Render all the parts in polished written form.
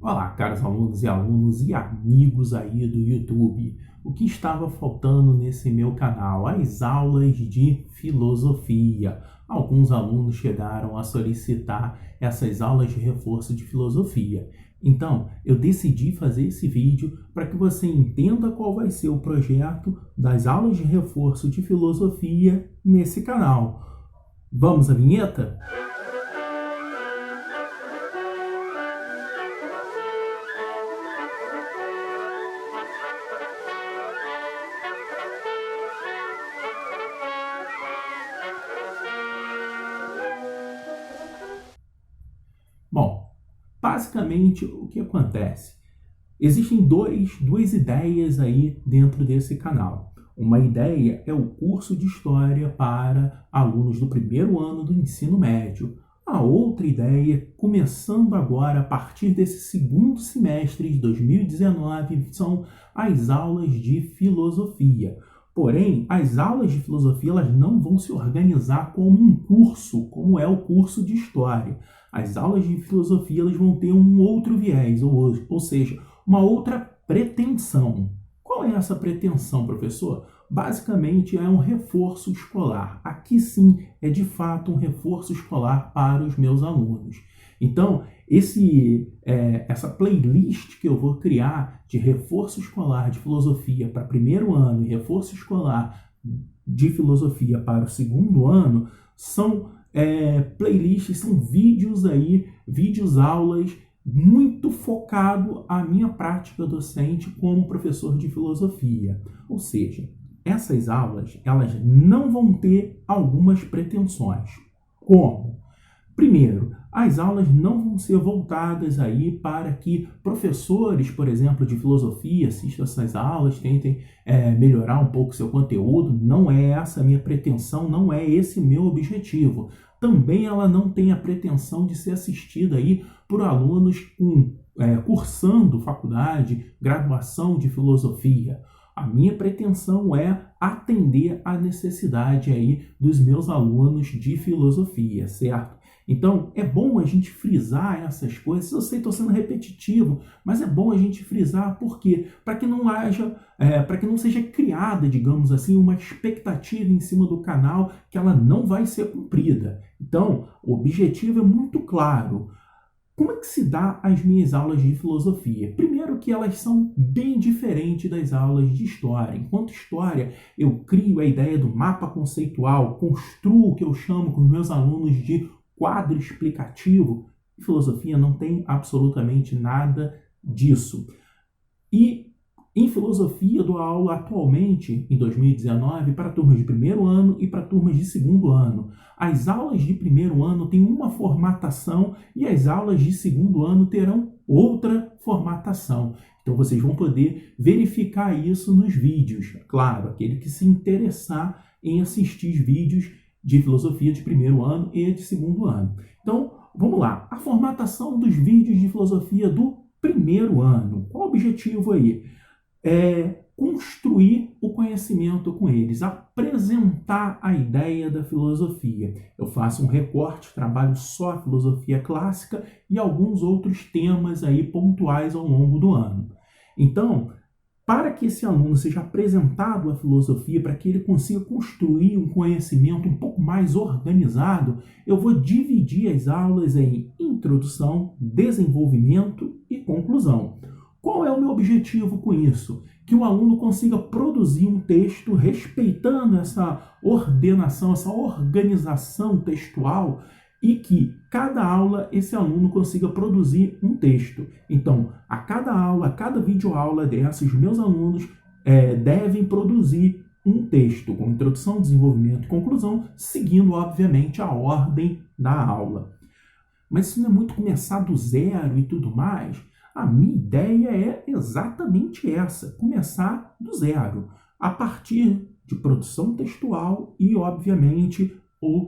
Olá, caros alunos e amigos aí do YouTube. O que estava faltando nesse meu canal? As aulas de filosofia. Alguns alunos chegaram a solicitar essas aulas de reforço de filosofia. Então, eu decidi fazer esse vídeo para que você entenda qual vai ser o projeto das aulas de reforço de filosofia nesse canal. Vamos à vinheta? Bom, basicamente o que acontece? Existem duas ideias aí dentro desse canal. Uma ideia é o curso de História para alunos do primeiro ano do ensino médio. A outra ideia, começando agora a partir desse segundo semestre de 2019, são as aulas de filosofia. Porém, as aulas de filosofia elas não vão se organizar como um curso, como é o curso de História. As aulas de filosofia elas vão ter um outro viés, ou seja, uma outra pretensão. Qual é essa pretensão, professor? Basicamente é um reforço escolar. Aqui sim é de fato um reforço escolar para os meus alunos. Então, essa playlist que eu vou criar de reforço escolar de filosofia para primeiro ano e reforço escolar de filosofia para o segundo ano são playlists, são vídeos aí, aulas muito focado à minha prática docente como professor de filosofia. Ou seja, essas aulas, elas não vão ter algumas pretensões. Como? Primeiro, as aulas não vão ser voltadas aí para que professores, por exemplo, de filosofia assistam essas aulas, tentem melhorar um pouco seu conteúdo. Não é essa a minha pretensão, não é esse o meu objetivo. Também ela não tem a pretensão de ser assistida aí por alunos cursando faculdade, graduação de filosofia. A minha pretensão é atender à necessidade aí dos meus alunos de filosofia, certo? Então, é bom a gente frisar essas coisas. Eu sei que estou sendo repetitivo, mas é bom a gente frisar, por quê? Para que não seja criada, digamos assim, uma expectativa em cima do canal que ela não vai ser cumprida. Então, o objetivo é muito claro. Como é que se dá as minhas aulas de filosofia? Primeiro que elas são bem diferentes das aulas de história. Enquanto história, eu crio a ideia do mapa conceitual, construo o que eu chamo com os meus alunos de quadro explicativo. Em filosofia não tem absolutamente nada disso. E em filosofia eu dou aula atualmente, em 2019, para turmas de primeiro ano e para turmas de segundo ano. As aulas de primeiro ano têm uma formatação e as aulas de segundo ano terão outra formatação. Então vocês vão poder verificar isso nos vídeos. Claro, aquele que se interessar em assistir os vídeos de filosofia de primeiro ano e de segundo ano. Então, vamos lá. A formatação dos vídeos de filosofia do primeiro ano. Qual o objetivo aí? Construir o conhecimento com eles, apresentar a ideia da filosofia. Eu faço um recorte, trabalho só a filosofia clássica e alguns outros temas aí pontuais ao longo do ano. Então, para que esse aluno seja apresentado à filosofia, para que ele consiga construir um conhecimento um pouco mais organizado, eu vou dividir as aulas em introdução, desenvolvimento e conclusão. Qual é o meu objetivo com isso? Que o aluno consiga produzir um texto respeitando essa ordenação, essa organização textual e que cada aula esse aluno consiga produzir um texto. Então, a cada aula, a cada videoaula dessas, os meus alunos devem produzir um texto com introdução, desenvolvimento e conclusão, seguindo, obviamente, a ordem da aula. Mas isso não é muito começar do zero e tudo mais. A minha ideia é exatamente essa, começar do zero, a partir de produção textual e, obviamente,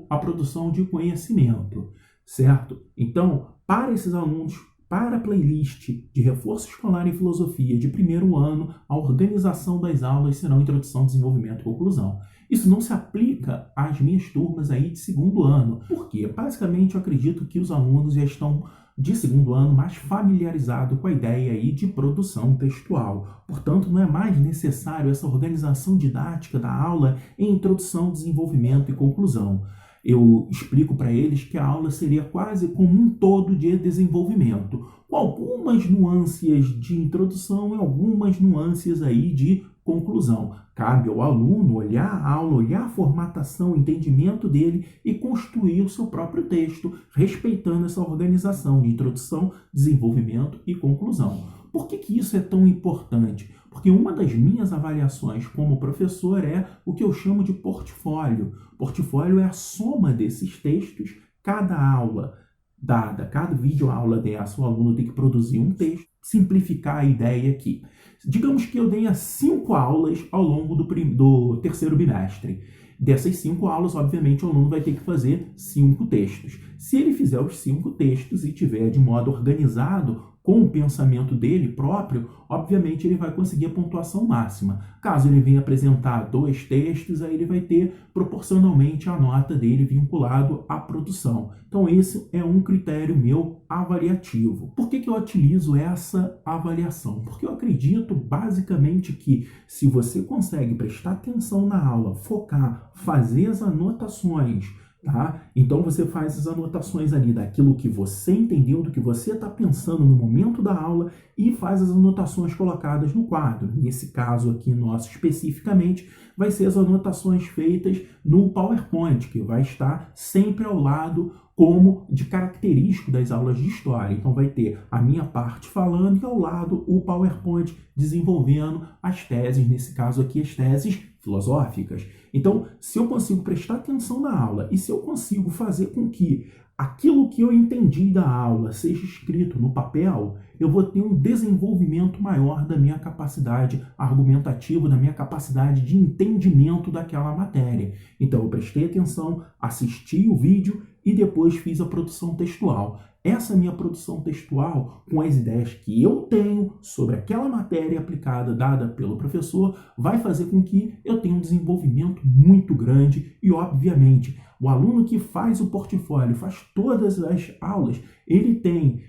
a produção de conhecimento, certo? Então, para esses alunos, para a playlist de reforço escolar em filosofia de primeiro ano, a organização das aulas serão introdução, desenvolvimento e conclusão. Isso não se aplica às minhas turmas aí de segundo ano. Por quê? Basicamente, eu acredito que os alunos já estão de segundo ano mais familiarizado com a ideia aí de produção textual. Portanto, não é mais necessário essa organização didática da aula em introdução, desenvolvimento e conclusão. Eu explico para eles que a aula seria quase como um todo de desenvolvimento, com algumas nuances de introdução e algumas nuances aí de conclusão. Cabe ao aluno olhar a aula, olhar a formatação, o entendimento dele e construir o seu próprio texto, respeitando essa organização de introdução, desenvolvimento e conclusão. Por que isso é tão importante? Porque uma das minhas avaliações como professor é o que eu chamo de portfólio. Portfólio é a soma desses textos. Cada aula dada, cada vídeo aula dessa, o aluno tem que produzir um texto. Simplificar a ideia aqui. Digamos que eu tenha 5 aulas ao longo do terceiro bimestre. Dessas 5 aulas, obviamente, o aluno vai ter que fazer 5 textos. Se ele fizer os 5 textos e tiver de modo organizado, com o pensamento dele próprio, obviamente ele vai conseguir a pontuação máxima. Caso ele venha apresentar 2 textos, aí ele vai ter proporcionalmente a nota dele vinculado à produção. Então esse é um critério meu avaliativo. Por que eu utilizo essa avaliação? Porque eu acredito basicamente que se você consegue prestar atenção na aula, focar, fazer as anotações, tá? Então você faz as anotações ali daquilo que você entendeu, do que você está pensando no momento da aula e faz as anotações colocadas no quadro. Nesse caso aqui nosso especificamente, vai ser as anotações feitas no PowerPoint, que vai estar sempre ao lado como de característico das aulas de história. Então vai ter a minha parte falando e ao lado o PowerPoint desenvolvendo as teses, nesse caso aqui as teses filosóficas. Então, se eu consigo prestar atenção na aula e se eu consigo fazer com que aquilo que eu entendi da aula seja escrito no papel, eu vou ter um desenvolvimento maior da minha capacidade argumentativa, da minha capacidade de entendimento daquela matéria. Então, eu prestei atenção, assisti o vídeo e depois fiz a produção textual. Essa minha produção textual, com as ideias que eu tenho sobre aquela matéria aplicada, dada pelo professor, vai fazer com que eu tenha um desenvolvimento muito grande e, obviamente, o aluno que faz o portfólio, faz todas as aulas, ele tem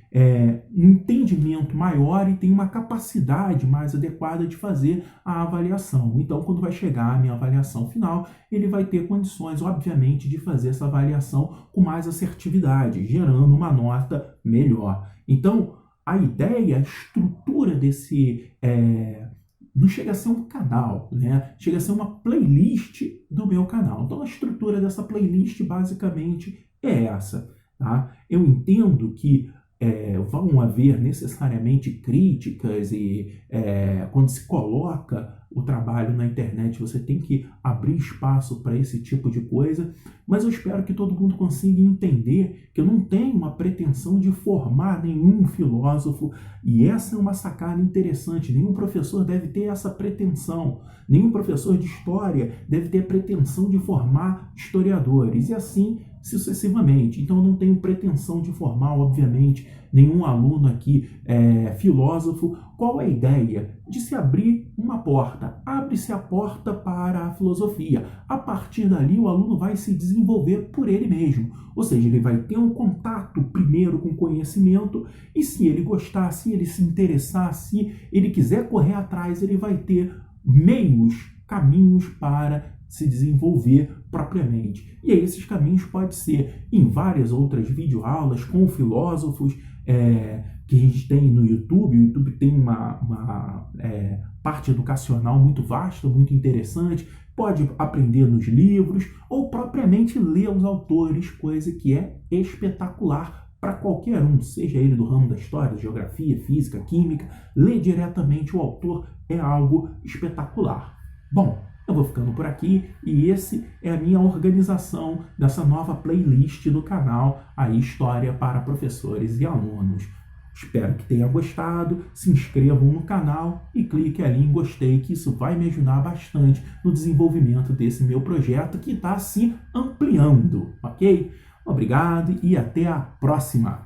um entendimento maior e tem uma capacidade mais adequada de fazer a avaliação. Então, quando vai chegar a minha avaliação final, ele vai ter condições, obviamente, de fazer essa avaliação com mais assertividade, gerando uma nota melhor. Então, a ideia, a estrutura desse... não chega a ser um canal, né? Chega a ser uma playlist do meu canal. Então, a estrutura dessa playlist, basicamente, é essa, tá? Eu entendo que vão haver necessariamente críticas e quando se coloca o trabalho na internet, você tem que abrir espaço para esse tipo de coisa, mas eu espero que todo mundo consiga entender que eu não tenho uma pretensão de formar nenhum filósofo, e essa é uma sacada interessante. Nenhum professor deve ter essa pretensão, nenhum professor de história deve ter a pretensão de formar historiadores, e assim sucessivamente. Então eu não tenho pretensão de formar, obviamente, nenhum aluno aqui filósofo. Qual é a ideia? De se abrir uma porta. Abre-se a porta para a filosofia. A partir dali, o aluno vai se desenvolver por ele mesmo. Ou seja, ele vai ter um contato primeiro com o conhecimento e se ele gostar, se ele se interessar, se ele quiser correr atrás, ele vai ter meios, caminhos para se desenvolver propriamente. E aí esses caminhos podem ser em várias outras videoaulas com filósofos que a gente tem no YouTube. O YouTube tem uma parte educacional muito vasta, muito interessante. Pode aprender nos livros ou propriamente ler os autores, coisa que é espetacular para qualquer um, seja ele do ramo da história, geografia, física, química. Ler diretamente o autor é algo espetacular. Bom, eu vou ficando por aqui e esse é a minha organização dessa nova playlist do canal, a História para Professores e Alunos. Espero que tenha gostado, se inscrevam no canal e clique ali em gostei, que isso vai me ajudar bastante no desenvolvimento desse meu projeto que está se ampliando, ok? Obrigado e até a próxima!